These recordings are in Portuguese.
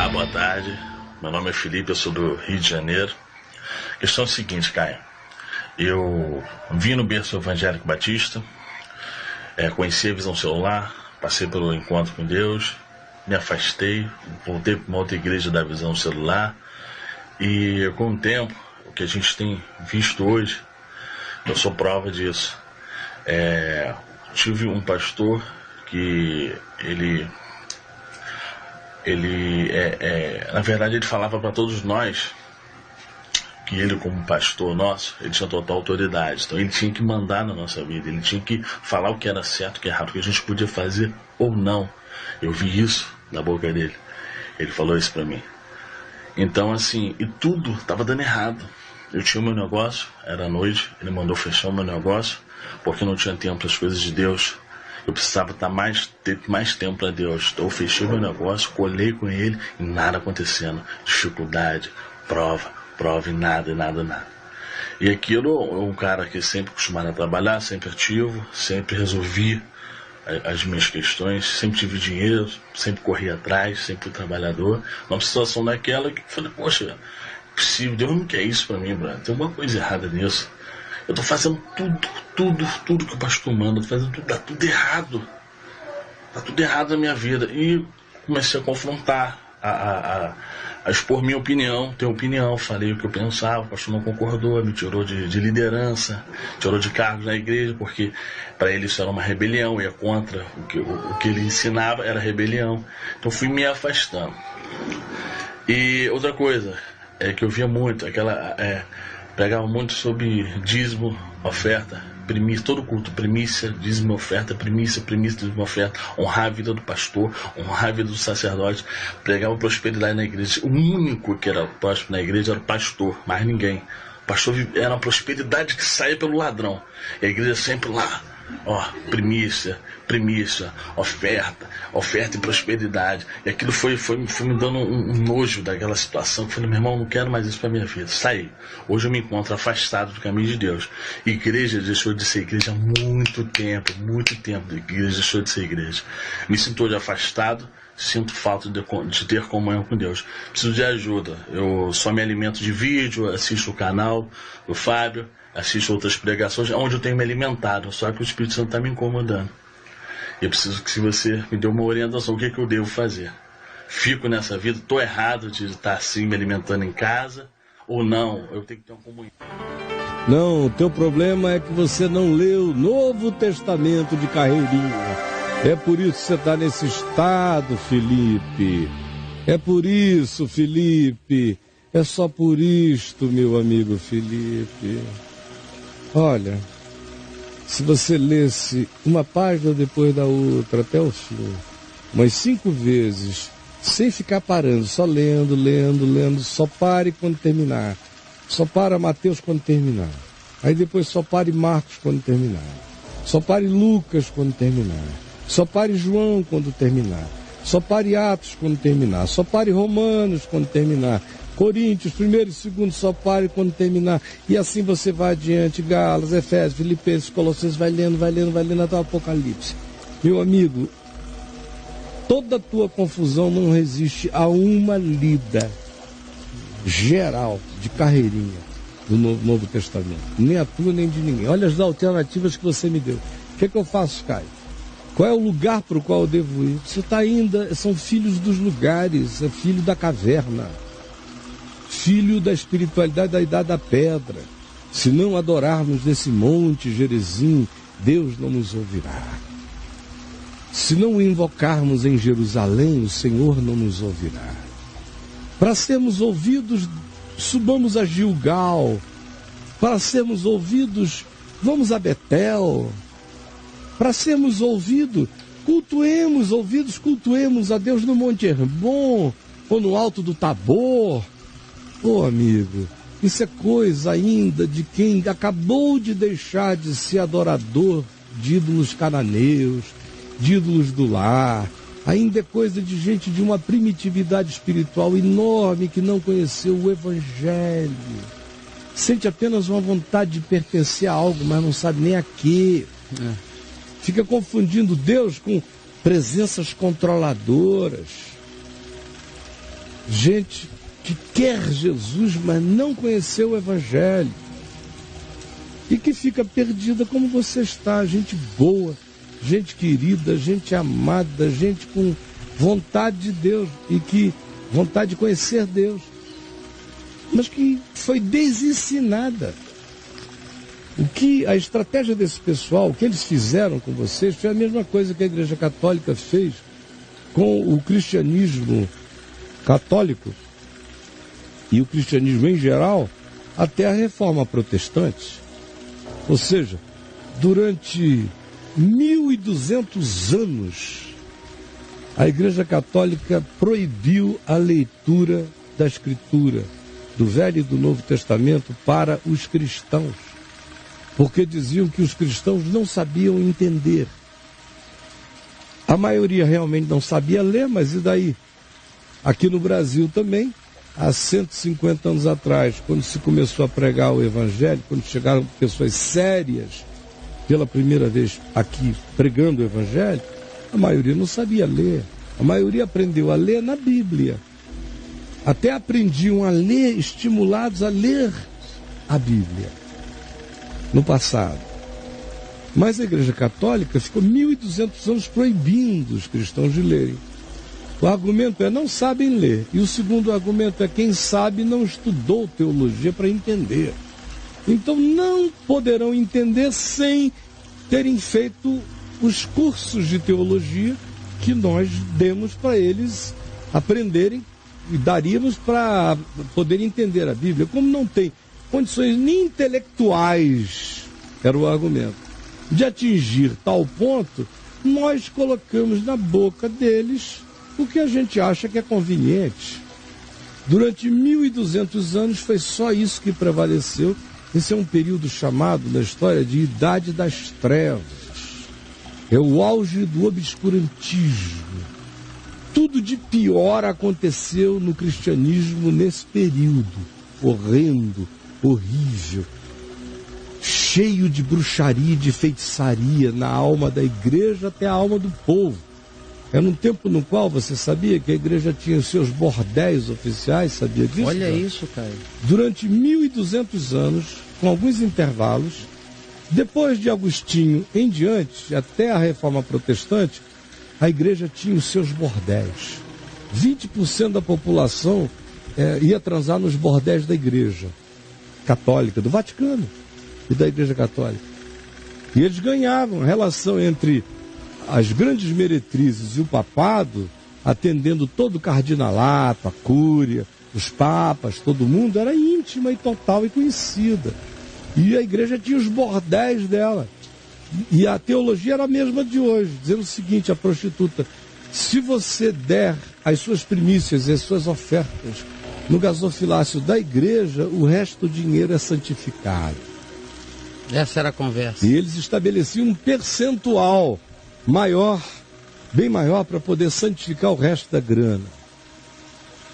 Olá, boa tarde. Meu nome é Felipe, eu sou do Rio de Janeiro. A questão é a seguinte, Caio. Eu vim no berço evangélico batista, conheci a visão celular, passei pelo encontro com Deus, me afastei, voltei para uma outra igreja da visão celular e com o tempo, o que a gente tem visto hoje, eu sou prova disso. Tive um pastor que na verdade ele falava para todos nós que ele, como pastor nosso, ele tinha total autoridade, então ele tinha que mandar na nossa vida, ele tinha que falar o que era certo, o que era errado, o que a gente podia fazer ou não. Eu vi isso na boca dele, ele falou isso para mim. Então assim, e tudo estava dando errado. Eu tinha o meu negócio, era noite, ele mandou fechar o meu negócio porque não tinha tempo para as coisas de Deus. Eu precisava ter mais tempo para Deus. Então eu fechei meu negócio, colhei com ele e nada acontecendo. Dificuldade, prova e nada. E aquilo, um cara que sempre costumava trabalhar, sempre ativo, sempre resolvi as minhas questões, sempre tive dinheiro, sempre corri atrás, sempre fui trabalhador. Numa situação daquela que eu falei, poxa, possível, Deus não quer isso para mim, Bruno. Tem alguma coisa errada nisso. Eu tô fazendo tudo que o pastor manda, tô fazendo tudo, tá tudo errado. Tá tudo errado na minha vida. E comecei a confrontar, a expor minha opinião, ter opinião, falei o que eu pensava, o pastor não concordou, me tirou de liderança, tirou de cargos na igreja, porque para ele isso era uma rebelião, ia contra o que ele ensinava, era rebelião. Então fui me afastando. E outra coisa, que eu via muito, pregava muito sobre dízimo, oferta, primícia, todo culto, primícia, dízimo, oferta, primícia, dízimo, oferta, honrar a vida do pastor, honrar a vida do sacerdote, pregava prosperidade na igreja. O único que era próspero na igreja era o pastor, mais ninguém. O pastor era uma prosperidade que saía pelo ladrão. E a igreja sempre lá, primícia, oferta e prosperidade. E aquilo foi me dando um nojo daquela situação. Eu falei, meu irmão, não quero mais isso para minha vida. Saí. Hoje eu me encontro afastado do caminho de Deus. Igreja deixou de ser igreja há muito tempo. A igreja deixou de ser igreja. Me sinto hoje afastado. Sinto falta de ter comunhão com Deus. Preciso de ajuda. Eu só me alimento de vídeo, assisto o canal do Fábio, assisto outras pregações, onde eu tenho me alimentado. Só que o Espírito Santo está me incomodando. Eu preciso que você me dê uma orientação. O que eu devo fazer? Fico nessa vida? Estou errado de estar assim me alimentando em casa? Ou não? Eu tenho que ter uma comunhão. Não, o teu problema é que você não leu o Novo Testamento de carreirinha. É por isso que você está nesse estado, Felipe. É por isso, Felipe. É só por isto, meu amigo Felipe. Olha, se você lesse uma página depois da outra até o fim, umas 5 vezes, sem ficar parando, só lendo, só pare quando terminar. Só para Mateus quando terminar. Aí depois só pare Marcos quando terminar. Só pare Lucas quando terminar. Só pare João quando terminar. Só pare Atos quando terminar. Só pare Romanos quando terminar. Coríntios, 1º e 2º, só pare quando terminar. E assim você vai adiante. Gálatas, Efésios, Filipenses, Colossenses, vai lendo até o Apocalipse. Meu amigo, toda a tua confusão não resiste a uma lida geral de carreirinha do Novo Testamento. Nem a tua, nem de ninguém. Olha as alternativas que você me deu. O que eu faço, Caio? Qual é o lugar para o qual eu devo ir? Você está ainda, são filhos dos lugares, é filho da caverna, filho da espiritualidade da idade da pedra. Se não adorarmos nesse monte Gerizim, Deus não nos ouvirá. Se não o invocarmos em Jerusalém, o Senhor não nos ouvirá. Para sermos ouvidos, subamos a Gilgal. Para sermos ouvidos, vamos a Betel. Para sermos ouvidos, cultuemos a Deus no Monte Hermon ou no alto do Tabor. Amigo, isso é coisa ainda de quem acabou de deixar de ser adorador de ídolos cananeus, de ídolos do lar. Ainda é coisa de gente de uma primitividade espiritual enorme que não conheceu o Evangelho. Sente apenas uma vontade de pertencer a algo, mas não sabe nem a quê. Fica confundindo Deus com presenças controladoras. gente que quer Jesus, mas não conheceu o Evangelho. E que fica perdida como você está, gente boa, gente querida, gente amada, gente com vontade de Deus e que vontade de conhecer Deus, mas que foi desensinada. O que a estratégia desse pessoal, o que eles fizeram com vocês, foi a mesma coisa que a Igreja Católica fez com o cristianismo católico e o cristianismo em geral até a Reforma Protestante. Ou seja, durante 1200 anos, a Igreja Católica proibiu a leitura da Escritura, do Velho e do Novo Testamento, para os cristãos, porque diziam que os cristãos não sabiam entender. A maioria realmente não sabia ler, mas e daí? Aqui no Brasil também, há 150 anos atrás, quando se começou a pregar o Evangelho, quando chegaram pessoas sérias pela primeira vez aqui pregando o Evangelho, a maioria não sabia ler. A maioria aprendeu a ler na Bíblia. Até aprendiam a ler, estimulados a ler a Bíblia no passado. Mas a Igreja Católica ficou 1200 anos proibindo os cristãos de lerem. O argumento é: não sabem ler. E o segundo argumento é: quem sabe não estudou teologia para entender. Então não poderão entender sem terem feito os cursos de teologia que nós demos para eles aprenderem e daríamos para poder entender a Bíblia. Como não tem condições nem intelectuais, era o argumento, de atingir tal ponto, nós colocamos na boca deles o que a gente acha que é conveniente. Durante 1200 anos foi só isso que prevaleceu. Esse é um período chamado na história de Idade das Trevas. É o auge do obscurantismo. Tudo de pior aconteceu no cristianismo nesse período. Horrendo, horrível, cheio de bruxaria e de feitiçaria na alma da igreja até a alma do povo. Era um tempo no qual você sabia que a igreja tinha os seus bordéis oficiais, sabia disso? Olha isso, cara. Durante 1200 anos, com alguns intervalos, depois de Agostinho em diante, até a Reforma Protestante, a igreja tinha os seus bordéis. 20% da população ia transar nos bordéis da igreja católica, do Vaticano e da Igreja Católica. E eles ganhavam a relação entre as grandes meretrizes e o papado, atendendo todo o cardinalato, a cúria, os papas, todo mundo, era íntima e total e conhecida. E a igreja tinha os bordéis dela. E a teologia era a mesma de hoje, dizendo o seguinte: a prostituta, se você der as suas primícias e as suas ofertas no gasofilácio da igreja, o resto do dinheiro é santificado. Essa era a conversa. E eles estabeleciam um percentual maior, bem maior, para poder santificar o resto da grana.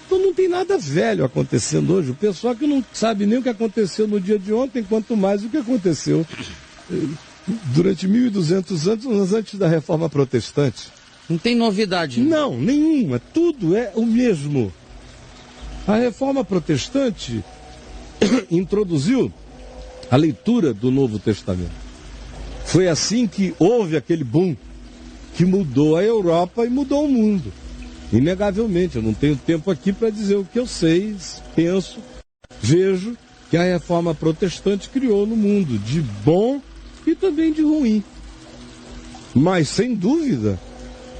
Então não tem nada velho acontecendo hoje. O pessoal que não sabe nem o que aconteceu no dia de ontem, quanto mais o que aconteceu durante 1200 anos antes da Reforma Protestante. Não tem novidade. Não, nenhuma. Tudo é o mesmo. A Reforma Protestante introduziu a leitura do Novo Testamento. Foi assim que houve aquele boom que mudou a Europa e mudou o mundo. Inegavelmente, eu não tenho tempo aqui para dizer o que eu sei, penso, vejo que a Reforma Protestante criou no mundo, de bom e também de ruim. Mas, sem dúvida,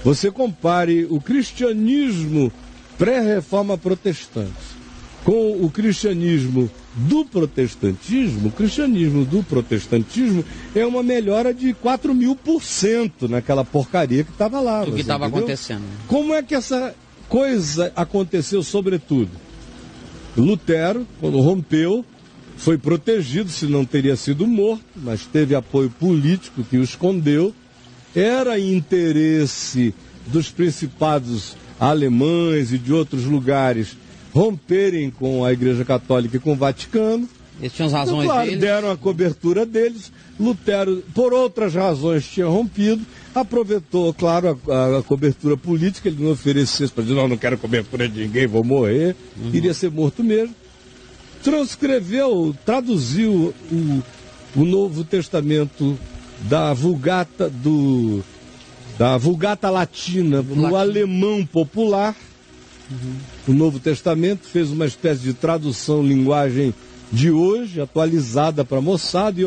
você compare o cristianismo pré-Reforma Protestante com o cristianismo do protestantismo. O cristianismo do protestantismo é uma melhora de 4.000% naquela porcaria que estava lá. Do que estava acontecendo. Como é que essa coisa aconteceu, sobretudo? Lutero, quando rompeu, foi protegido, se não teria sido morto, mas teve apoio político que o escondeu. Era interesse dos principados alemães e de outros lugares romperem com a Igreja Católica e com o Vaticano. Eles tinham as razões então, claro, deles. deram a cobertura deles. Lutero, por outras razões, tinha rompido. Aproveitou, claro, a cobertura política. Ele não oferecesse para dizer, não quero cobertura de ninguém, vou morrer. Iria ser morto mesmo. Transcreveu, traduziu o Novo Testamento da Vulgata Latina no alemão popular. O Novo Testamento, fez uma espécie de tradução linguagem de hoje, atualizada para a moçada, e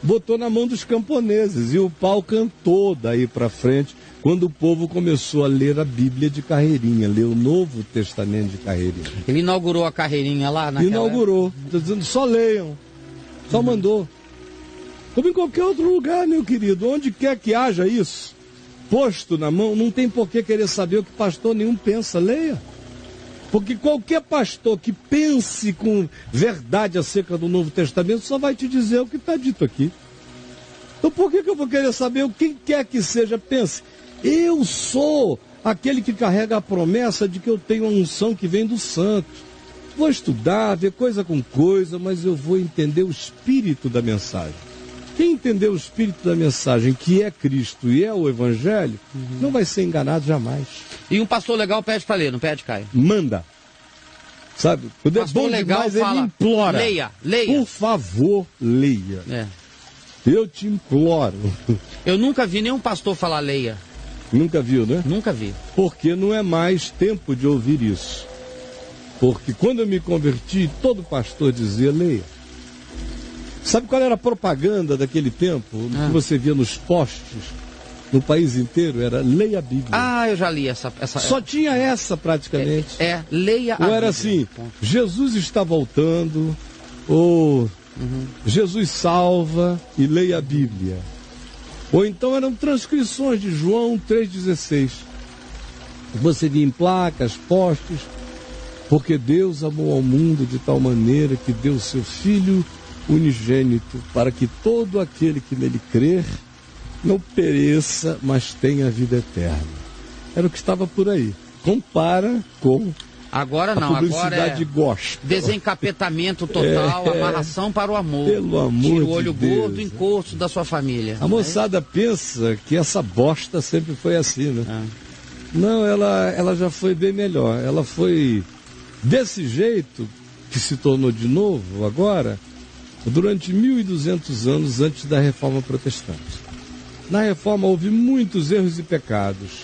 botou na mão dos camponeses, e o pau cantou daí para frente, quando o povo começou a ler a Bíblia de carreirinha, ler o Novo Testamento de carreirinha. Ele inaugurou a carreirinha lá naquela... Inaugurou, está dizendo, só leiam, só mandou. Como em qualquer outro lugar, meu querido, onde quer que haja isso, posto na mão, não tem por que querer saber o que pastor nenhum pensa, leia. Porque qualquer pastor que pense com verdade acerca do Novo Testamento só vai te dizer o que está dito aqui. Então por que eu vou querer saber o que quer que seja? Pense, eu sou aquele que carrega a promessa de que eu tenho uma unção que vem dos santos. Vou estudar, ver coisa com coisa, mas eu vou entender o espírito da mensagem. Quem entender o espírito da mensagem, que é Cristo e é o Evangelho, não vai ser enganado jamais. E um pastor legal pede para ler, não pede, Caio? Manda. Sabe? Quando é bom demais, ele implora. Leia. Por favor, leia. É. Eu te imploro. Eu nunca vi nenhum pastor falar leia. Nunca viu, né? Nunca vi. Porque não é mais tempo de ouvir isso. Porque quando eu me converti, todo pastor dizia leia. Sabe qual era a propaganda daquele tempo? Que você via nos postes, no país inteiro? Era leia a Bíblia. Ah, eu já li essa. Só tinha essa praticamente. Leia a Bíblia. Ou era assim, Jesus está voltando, ou Jesus salva e leia a Bíblia. Ou então eram transcrições de João 3,16. Você via em placas, postes, porque Deus amou ao mundo de tal maneira que deu o seu Filho unigênito, para que todo aquele que nele crer não pereça, mas tenha vida eterna. Era o que estava por aí. Compara com agora não, a publicidade gospel. Desencapetamento total, amarração para o amor. Pelo amor Tira o de olho Deus, gordo, encosto da sua família. A moçada pensa que essa bosta sempre foi assim, né? Não, ela já foi bem melhor. Ela foi desse jeito, que se tornou de novo agora, durante 1.200 anos antes da Reforma Protestante. Na Reforma houve muitos erros e pecados,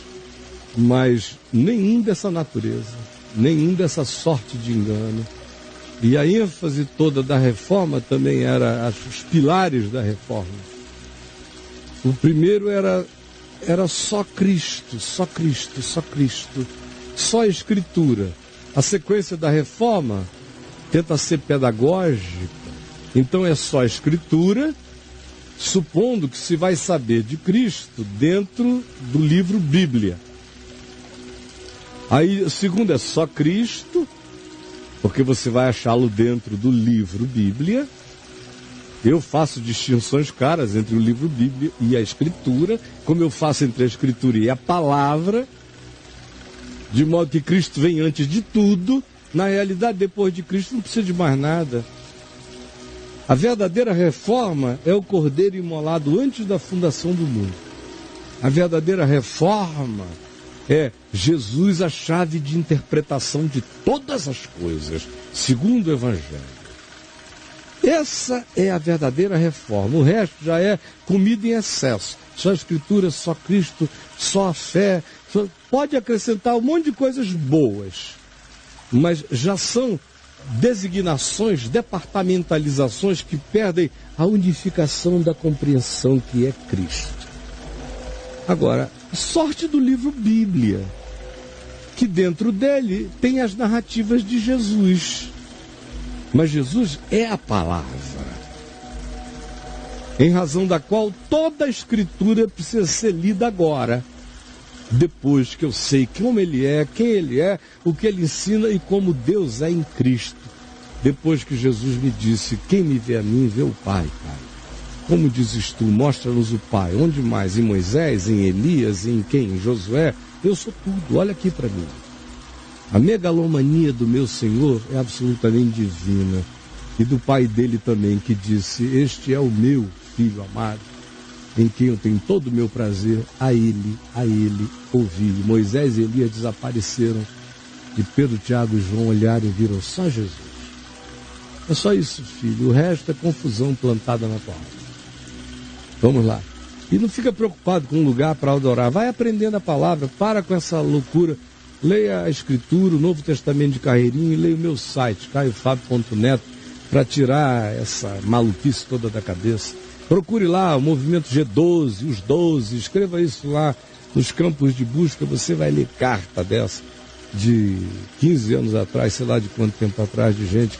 mas nenhum dessa natureza, nenhum dessa sorte de engano. E a ênfase toda da Reforma também era os pilares da Reforma. O primeiro era só Cristo, só Cristo, só Cristo, só a Escritura. A sequência da Reforma tenta ser pedagógica. Então é só a Escritura, supondo que se vai saber de Cristo dentro do livro Bíblia. Aí o segundo é só Cristo, porque você vai achá-lo dentro do livro Bíblia. Eu faço distinções claras entre o livro Bíblia e a Escritura, como eu faço entre a Escritura e a Palavra, de modo que Cristo vem antes de tudo. Na realidade, depois de Cristo não precisa de mais nada. A verdadeira reforma é o cordeiro imolado antes da fundação do mundo. A verdadeira reforma é Jesus, a chave de interpretação de todas as coisas, segundo o Evangelho. Essa é a verdadeira reforma. O resto já é comida em excesso. Só a Escritura, só Cristo, só a fé. Pode acrescentar um monte de coisas boas, mas já são designações, departamentalizações que perdem a unificação da compreensão que é Cristo. Agora, a sorte do livro Bíblia, que dentro dele tem as narrativas de Jesus. Mas Jesus é a palavra, em razão da qual toda a Escritura precisa ser lida agora, depois que eu sei como ele é, quem ele é, o que ele ensina e como Deus é em Cristo. Depois que Jesus me disse, quem me vê a mim, vê o Pai, Pai. Como dizes tu, mostra-nos o Pai. Onde mais? Em Moisés, em Elias, em quem? Em Josué? Eu sou tudo, olha aqui para mim. A megalomania do meu Senhor é absolutamente divina. e do pai dele também, que disse: este é o meu filho amado, em quem eu tenho todo o meu prazer, a ele ouvi. Moisés e Elias desapareceram, e Pedro, Tiago e João olharam e viram só Jesus. É só isso, filho, o resto é confusão plantada na tua alma. Vamos lá. E não fica preocupado com um lugar para adorar, vai aprendendo a palavra, para com essa loucura. Leia a Escritura, o Novo Testamento de carreirinho, e leia o meu site, caiofabio.net, para tirar essa maluquice toda da cabeça. Procure lá o movimento G12, os 12, escreva isso lá nos campos de busca, você vai ler carta dessa de 15 anos atrás, sei lá de quanto tempo atrás, de gente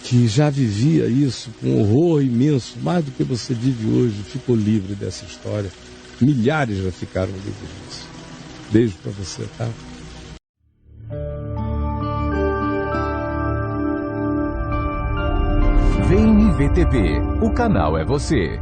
que já vivia isso com horror imenso, mais do que você vive hoje, ficou livre dessa história. Milhares já ficaram livres disso. Beijo para você, tá? Vem IVTV, o canal é você.